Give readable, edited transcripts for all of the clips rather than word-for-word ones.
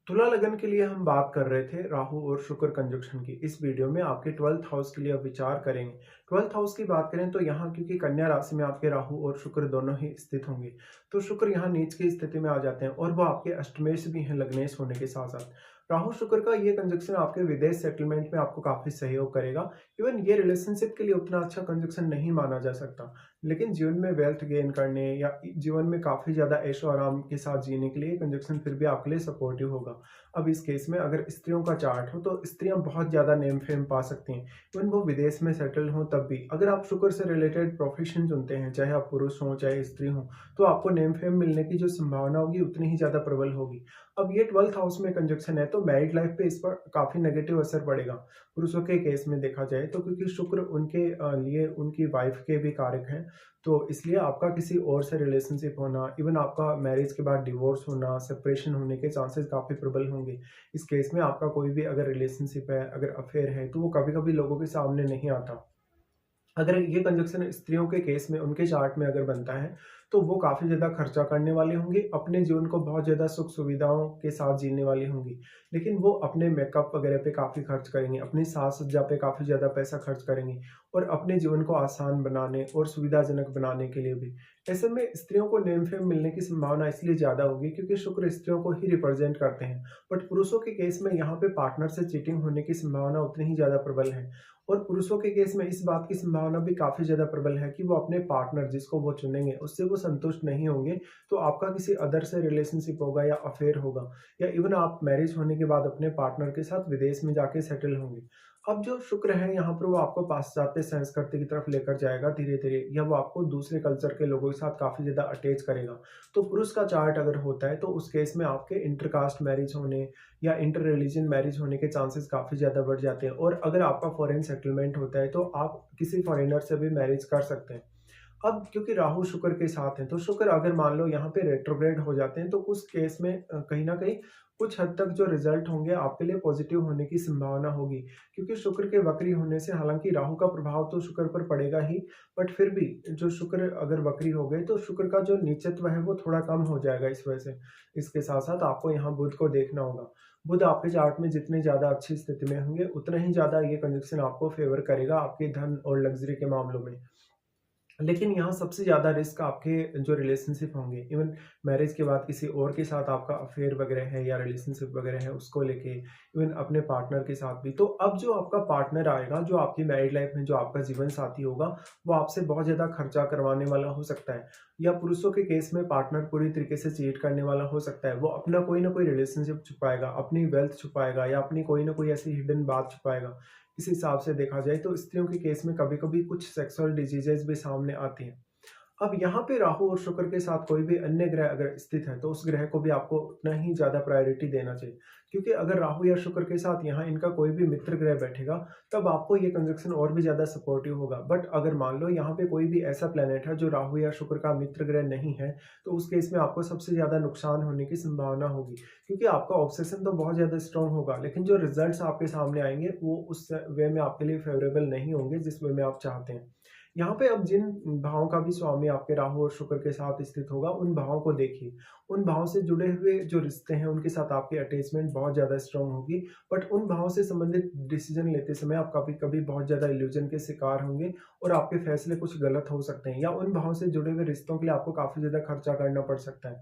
तुला लगन के लिए हम बात कर रहे थे राहु और शुक्र कंजक्शन की। इस वीडियो में आपके 12th हाउस के लिए अब विचार करेंगे। 12th हाउस की बात करें तो यहाँ क्योंकि कन्या राशि में आपके राहु और शुक्र दोनों ही स्थित होंगे, तो शुक्र यहाँ नीच की स्थिति में आ जाते हैं और वो आपके अष्टमेश भी हैं लग्नेश होने के साथ साथ। राहु शुक्र का ये कंजक्शन आपके विदेश सेटलमेंट में आपको काफी सहयोग करेगा। इवन ये रिलेशनशिप के लिए उतना अच्छा कंजक्शन नहीं माना जा सकता, लेकिन जीवन में वेल्थ गेन करने या जीवन में काफी ज्यादा ऐशो आराम के साथ जीने के लिए कंजक्शन फिर भी आपके लिए सपोर्टिव होगा। अब इस केस में अगर स्त्रियों का चार्ट हो तो स्त्रियां बहुत ज़्यादा नेम फेम पा सकती हैं, इवन वो विदेश में सेटल हों तब भी। अगर आप शुक्र से रिलेटेड प्रोफेशन चुनते हैं, चाहे आप पुरुष हों चाहे स्त्री हों, तो आपको नेम फेम मिलने की जो संभावना होगी उतनी ही ज़्यादा प्रबल होगी। अब ये 12th हाउस में कंजक्शन है तो मैरिड लाइफ पे इस पर काफ़ी नेगेटिव असर पड़ेगा। पुरुषों के केस में देखा जाए तो क्योंकि शुक्र उनके लिए उनकी वाइफ के भी कारक हैं, तो इसलिए आपका किसी और से रिलेशनशिप होना, इवन आपका मैरिज के बाद डिवोर्स होना, सेपरेशन होने के चांसेस काफ़ी प्रबल होंगे। इस केस में आपका कोई भी अगर रिलेशनशिप है, अगर अफेयर है, तो वो कभी-कभी लोगों के सामने नहीं आता। अगर ये कंजक्शन स्त्रियों के केस में उनके चार्ट में अगर बनता है, तो वो काफ़ी ज़्यादा खर्चा करने वाली होंगी, अपने जीवन को बहुत ज़्यादा सुख-सुविधाओं के साथ जीने वाली होंगी। लेकिन वो अपने मेकअप वगैरह पे काफ़ी खर्च करेंगी, अपनी साज-सज्जा पे काफ़ी ज़्यादा पैसा खर्च करेंगी और अपने जीवन को आसान बनाने और सुविधाजनक बनाने के लिए भी। ऐसे में स्त्रियों को नेम-फेम मिलने की संभावना इसलिए ज़्यादा होगी क्योंकि शुक्र स्त्रियों को ही रिप्रेज़ेंट करते हैं। बट पुरुषों के केस में यहाँ पे पार्टनर से चीटिंग होने की संभावना उतनी ही ज़्यादा प्रबल है। और पुरुषों के केस में इस बात की संभावना भी काफ़ी ज़्यादा प्रबल है कि वो अपने पार्टनर जिसको वो चुनेंगे, उससे वो संतुष्ट नहीं होंगे, तो आपका किसी अदर से रिलेशनशिप होगा या अफेयर होगा या इवन आप मैरिज होने के बाद अपने पार्टनर के साथ विदेश में जाके सेटल होंगे। अब जो शुक्र है यहाँ पर वो आपको पाश्चात्य संस्कृति की तरफ लेकर जाएगा धीरे-धीरे, या वो आपको दूसरे कल्चर के लोगों के साथ काफ़ी ज़्यादा अटैच करेगा। तो पुरुष का चार्ट अगर होता है तो उस केस में आपके इंटरकास्ट मैरिज होने या इंटर रिलीजन मैरिज होने के चांसेस काफ़ी ज़्यादा बढ़ जाते हैं, और अगर आपका फॉरेन सेटलमेंट होता है तो आप किसी फॉरेनर से भी मैरिज कर सकते हैं। अब क्योंकि राहु शुक्र के साथ हैं, तो शुक्र अगर मान लो यहाँ पे रेट्रोग्रेड हो जाते हैं, तो उस केस में कहीं न कहीं कुछ हद तक जो रिज़ल्ट होंगे आपके लिए पॉज़िटिव होने की संभावना होगी। क्योंकि शुक्र के वक्री होने से हालाँकि राहु का प्रभाव तो शुक्र पर पड़ेगा ही, बट फिर भी जो शुक्र अगर वक्री हो गए, तो शुक्र का जो नीचत्व है वो थोड़ा कम हो जाएगा इस वजह से। इसके साथ-साथ आपको यहाँ बुध को देखना होगा। बुध आपके चार्ट में जितने ज़्यादा अच्छी स्थिति में होंगे, उतना ही ज़्यादा ये कंजक्शन आपको फ़ेवर करेगा आपके धन और लग्ज़री के मामलों में। लेकिन यहाँ सबसे ज़्यादा रिस्क आपके जो रिलेशनशिप होंगे, इवन मैरिज के बाद किसी और के साथ आपका अफेयर वगैरह है या रिलेशनशिप वगैरह है उसको लेके, इवन अपने पार्टनर के साथ भी। तो अब जो आपका पार्टनर आएगा, जो आपकी मैरिड लाइफ में जो आपका जीवन साथी होगा, वो आपसे बहुत ज़्यादा खर्चा करवाने वाला हो सकता है, या पुरुषों के केस में पार्टनर पूरी तरीके से चीट करने वाला हो सकता है। वो अपना कोई ना कोई रिलेशनशिप छुपाएगा, अपनी वेल्थ छुपाएगा या अपनी कोई ना कोई ऐसी हिडन बात छुपाएगा। इस हिसाब से देखा जाए तो स्त्रियों के केस में कभी-कभी कुछ सेक्सुअल डिजीजेज़ भी सामने आती हैं। अब यहाँ पे राहु और शुक्र के साथ कोई भी अन्य ग्रह अगर स्थित है, तो उस ग्रह को भी आपको उतना ही ज़्यादा प्रायोरिटी देना चाहिए। क्योंकि अगर राहु या शुक्र के साथ यहाँ इनका कोई भी मित्र ग्रह बैठेगा, तब आपको ये कंजक्शन और भी ज़्यादा सपोर्टिव होगा। बट अगर मान लो यहाँ पे कोई भी ऐसा प्लैनेट है जो राहु या शुक्र का मित्र ग्रह नहीं है, तो उस केस में आपको सबसे ज़्यादा नुकसान होने की संभावना होगी। क्योंकि आपका ऑब्सेशन तो बहुत ज़्यादा स्ट्रॉन्ग होगा, लेकिन जो रिजल्ट्स आपके सामने आएँगे, वो उस वे में आपके लिए फेवरेबल नहीं होंगे, जिस वे में आप चाहते हैं। यहाँ पे अब जिन भावों का भी स्वामी आपके राहु और शुक्र के साथ स्थित होगा, उन भावों को देखिए। उन भावों से जुड़े हुए जो रिश्ते हैं, उनके साथ आपकी अटैचमेंट बहुत ज़्यादा स्ट्रॉन्ग होगी। बट उन भावों से संबंधित डिसीज़न लेते समय आप कभी-कभी बहुत ज़्यादा इल्यूज़न के शिकार होंगे और आपके फैसले कुछ गलत हो सकते हैं, या उन भावों से जुड़े हुए रिश्तों के लिए आपको काफ़ी ज़्यादा खर्चा करना पड़ सकता है।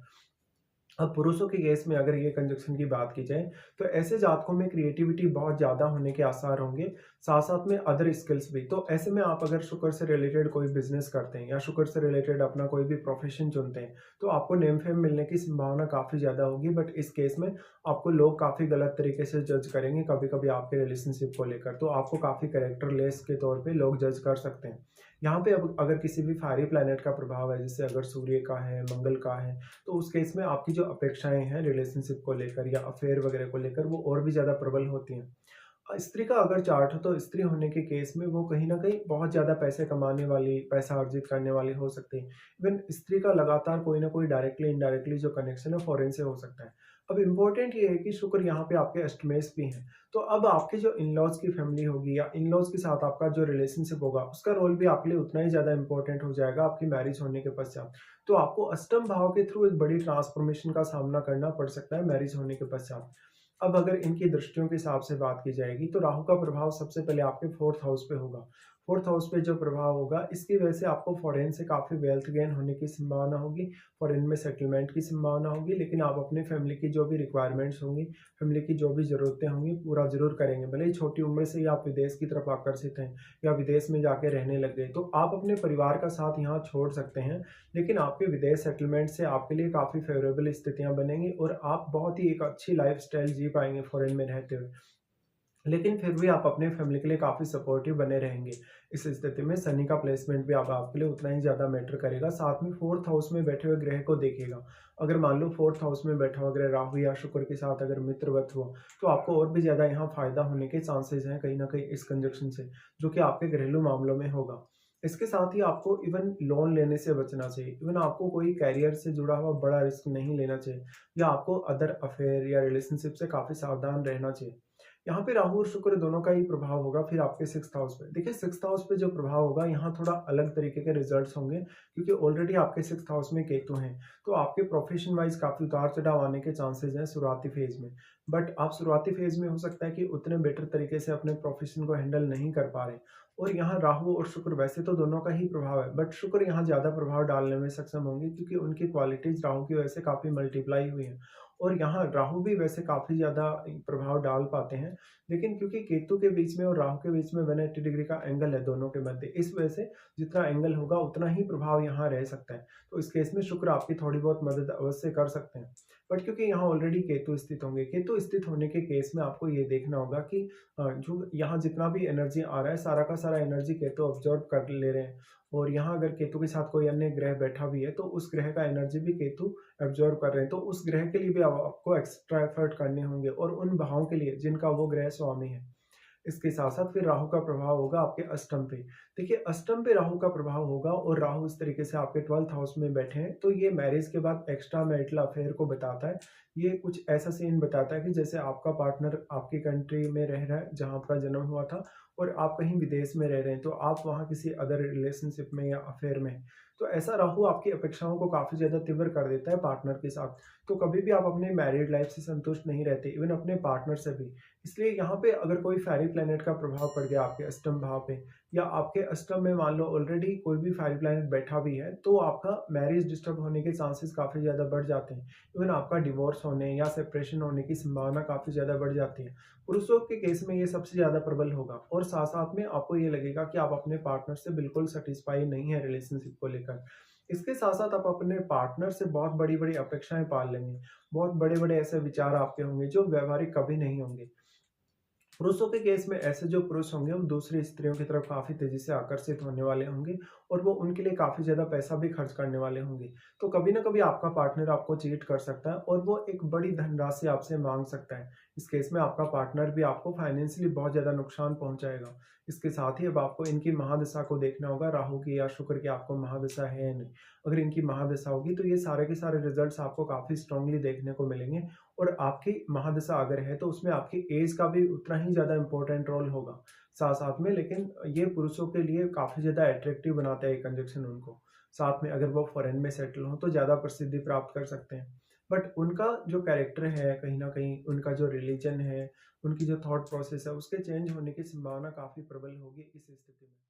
अब पुरुषों के केस में अगर ये कंजक्शन की बात की जाए, तो ऐसे जातकों में क्रिएटिविटी बहुत ज़्यादा होने के आसार होंगे, साथ-साथ में अदर स्किल्स भी। तो ऐसे में आप अगर शुक्र से रिलेटेड कोई बिज़नेस करते हैं या शुक्र से रिलेटेड अपना कोई भी प्रोफ़ेशन चुनते हैं, तो आपको नेम-फेम मिलने की संभावना काफ़ी ज़्यादा होगी। बट इस केस में आपको लोग काफ़ी गलत तरीके से जज करेंगे कभी-कभी आपके रिलेशनशिप को लेकर, तो आपको काफ़ी कैरेक्टरलेस के तौर पे लोग जज कर सकते हैं। यहाँ पे अब अगर किसी भी फायरी प्लैनेट का प्रभाव है, जैसे अगर सूर्य का है, मंगल का है, तो उस केस में आपकी जो अपेक्षाएँ हैं रिलेशनशिप को लेकर या अफेयर वगैरह को लेकर, वो और भी ज़्यादा प्रबल होती हैं। स्त्री का अगर चार्ट हो, तो स्त्री होने के केस में वो कहीं न कहीं बहुत ज़्यादा पैसे कमाने वाली, पैसा अर्जित करने वाली हो सकती है। इवन स्त्री का लगातार कोई न कोई डायरेक्टली इनडायरेक्टली जो कनेक्शन है फॉरेन से हो सकता है। अब इम्पोर्टेंट ये है कि शुक्र यहाँ पे आपके अष्टमेश भी हैं, तो अब आपके जो इन-लॉज़ की फैमिली होगी या इन-लॉज़ के साथ आपका जो रिलेशनशिप होगा, उसका रोल भी आपके लिए उतना ही ज़्यादा इम्पोर्टेंट हो जाएगा आपकी मैरिज होने के पश्चात। तो आपको अष्टम भाव के थ्रू एक बड़ी ट्रांसफॉर्मेशन का सामना करना पड़ सकता है मैरिज होने के पश्चात। अब अगर इनकी दृष्टियों के हिसाब से बात की जाएगी तो राहु का प्रभाव सबसे पहले आपके 4th हाउस पे होगा। 4th हाउस पे जो प्रभाव होगा इसकी वजह से आपको फॉरेन से काफ़ी वेल्थ गेन होने की संभावना होगी, फॉरेन में सेटलमेंट की संभावना होगी, लेकिन आप अपनी फैमिली की जो भी रिक्वायरमेंट्स होंगी, फैमिली की जो भी ज़रूरतें होंगी पूरा ज़रूर करेंगे। भले ही छोटी उम्र से ही आप विदेश की तरफ आकर्षित हैं या विदेश में जाके रहने लग गए, तो आप अपने परिवार का साथ यहाँ छोड़ सकते हैं, लेकिन आपके विदेश सेटलमेंट से आपके लिए काफ़ी फ़ेवरेबल स्थितियाँ बनेंगी और आप बहुत ही एक अच्छी लाइफ़स्टाइल जी पाएँगे फ़ॉरेन में रहते हुए। लेकिन फिर भी आप अपने फैमिली के लिए काफ़ी सपोर्टिव बने रहेंगे। इस स्थिति में शनि का प्लेसमेंट भी अब आपके लिए उतना ही ज़्यादा मैटर करेगा। साथ में 4th हाउस में बैठे हुए ग्रह को देखिएगा। अगर मान लो 4th हाउस में बैठा हुआ ग्रह राहु या शुक्र के साथ अगर मित्रवत हुआ, तो आपको और भी ज़्यादा यहाँ फ़ायदा होने के चांसेज़ हैं कहीं न कहीं इस कंजंक्शन से, जो कि आपके घरेलू मामलों में होगा। इसके साथ ही आपको इवन लोन लेने से बचना चाहिए। इवन आपको कोई करियर से जुड़ा हुआ बड़ा रिस्क नहीं लेना चाहिए या आपको अदर अफेयर या रिलेशनशिप से काफ़ी सावधान रहना चाहिए। यहाँ पे राहु और शुक्र दोनों का ही प्रभाव होगा फिर आपके 6th हाउस पे। देखिए 6th हाउस पे जो प्रभाव होगा यहाँ थोड़ा अलग तरीके के रिजल्ट्स होंगे क्योंकि ऑलरेडी आपके 6th हाउस में केतु हैं। तो आपके प्रोफेशन वाइज काफ़ी उतार-चढ़ाव आने के चांसेस हैं शुरुआती फेज़ में। बट आप शुरुआती फेज़ में हो सकता है कि उतने बेटर तरीके से अपने प्रोफेशन को हैंडल नहीं कर पा रहे। और यहाँ राहु और शुक्र वैसे तो दोनों का ही प्रभाव है, बट शुक्र यहाँ ज़्यादा प्रभाव डालने में सक्षम होंगे क्योंकि उनकी क्वालिटीज़ राहु की वजह से काफ़ी मल्टीप्लाई हुई हैं। और यहाँ राहु भी वैसे काफ़ी ज़्यादा प्रभाव डाल पाते हैं, लेकिन क्योंकि केतु के बीच में और राहु के बीच में 180 डिग्री का एंगल है दोनों के मध्य, इस वजह से जितना एंगल होगा उतना ही प्रभाव यहाँ रह सकता है। तो इस केस में शुक्र आपकी थोड़ी बहुत मदद अवश्य कर सकते हैं। बट क्योंकि यहाँ ऑलरेडी केतु स्थित होंगे, केतु स्थित होने के केस में आपको ये देखना होगा कि जो यहाँ जितना भी एनर्जी आ रहा है, सारा का सारा एनर्जी केतु ऑब्जॉर्ब कर ले रहे हैं। और यहाँ अगर केतु के साथ कोई अन्य ग्रह बैठा भी है, तो उस ग्रह का एनर्जी भी केतु एब्जॉर्ब कर रहे हैं। तो उस ग्रह के लिए भी आपको एक्स्ट्रा एफर्ट करने होंगे और उन भावों के लिए जिनका वो ग्रह स्वामी है। इसके साथ-साथ फिर राहु का प्रभाव होगा आपके अष्टम पे। देखिए अष्टम पे राहु का प्रभाव होगा और राहु इस तरीके से आपके 12th हाउस में बैठे हैं, तो ये मैरिज के बाद एक्स्ट्रा मैरिटल अफेयर को बताता है। ये कुछ ऐसा सीन बताता है कि जैसे आपका पार्टनर आपकी कंट्री में रह रहा है, जहाँ आपका जन्म हुआ था और आप कहीं विदेश में रह रहे हैं, तो आप वहाँ किसी अदर रिलेशनशिप में या अफेयर में हैं। तो ऐसा राहु आपकी अपेक्षाओं को काफ़ी ज़्यादा तीव्र कर देता है पार्टनर के साथ। तो कभी भी आप अपने मैरिड लाइफ से संतुष्ट नहीं रहते, इवन अपने पार्टनर से भी। इसलिए यहाँ पे अगर कोई फ़ेरी प्लैनेट का प्रभाव पड़ गया आपके अष्टम भाव पे या आपके अष्टम में मान लो ऑलरेडी कोई भी फ़ेरी प्लैनेट बैठा भी है, तो आपका मैरिज डिस्टर्ब होने के चांसेस काफ़ी ज़्यादा बढ़ जाते हैं। इवन आपका डिवोर्स होने या सेपरेशन होने की संभावना काफ़ी ज़्यादा बढ़ जाती है। पुरुषों के केस में ये सबसे ज़्यादा प्रबल होगा और साथ-साथ में आपको ये लगेगा कि आप अपने पार्टनर से बिल्कुल सैटिस्फाई नहीं है रिलेशनशिप को लेकर। इसके साथ-साथ आप अपने पार्टनर से बहुत बड़ी-बड़ी अपेक्षाएँ पाल लेंगे। बहुत बड़े-बड़े ऐसे विचार आपके होंगे जो व्यावहारिक कभी नहीं होंगे। पुरुषों के केस में ऐसे जो पुरुष होंगे वो दूसरी स्त्रियों की तरफ काफ़ी तेज़ी से आकर्षित होने वाले होंगे और वो उनके लिए काफ़ी ज़्यादा पैसा भी खर्च करने वाले होंगे। तो कभी न कभी आपका पार्टनर आपको चीट कर सकता है और वो एक बड़ी धनराशि आपसे माँग सकता है। इस केस में आपका पार्टनर भी आपको फाइनेंशियली बहुत ज़्यादा नुकसान पहुँचाएगा। इसके साथ ही अब आपको इनकी महादशा को देखना होगा, राहु की या शुक्र की आपको महादशा है या नहीं। अगर इनकी महादशा होगी तो ये सारे के सारे रिज़ल्ट्स आपको काफ़ी स्ट्रांगली देखने को मिलेंगे और आपकी महादशा अगर है तो उसमें आपकी एज का भी उतना ही ज़्यादा इम्पोर्टेंट रोल होगा साथ-साथ में, लेकिन ये पुरुषों के लिए काफ़ी ज़्यादा अट्रैक्टिव बनाता है ये कंजंक्शन उनको। साथ में अगर वो फॉरेन में सेटल हों तो ज़्यादा प्रसिद्धि प्राप्त कर सकते हैं। बट उनका जो कैरेक्टर है कहीं न कहीं उनका जो रिलिजन है, उनकी जो थॉट प्रोसेस है उसके चेंज होने की संभावना काफ़ी प्रबल होगी इस स्थिति में।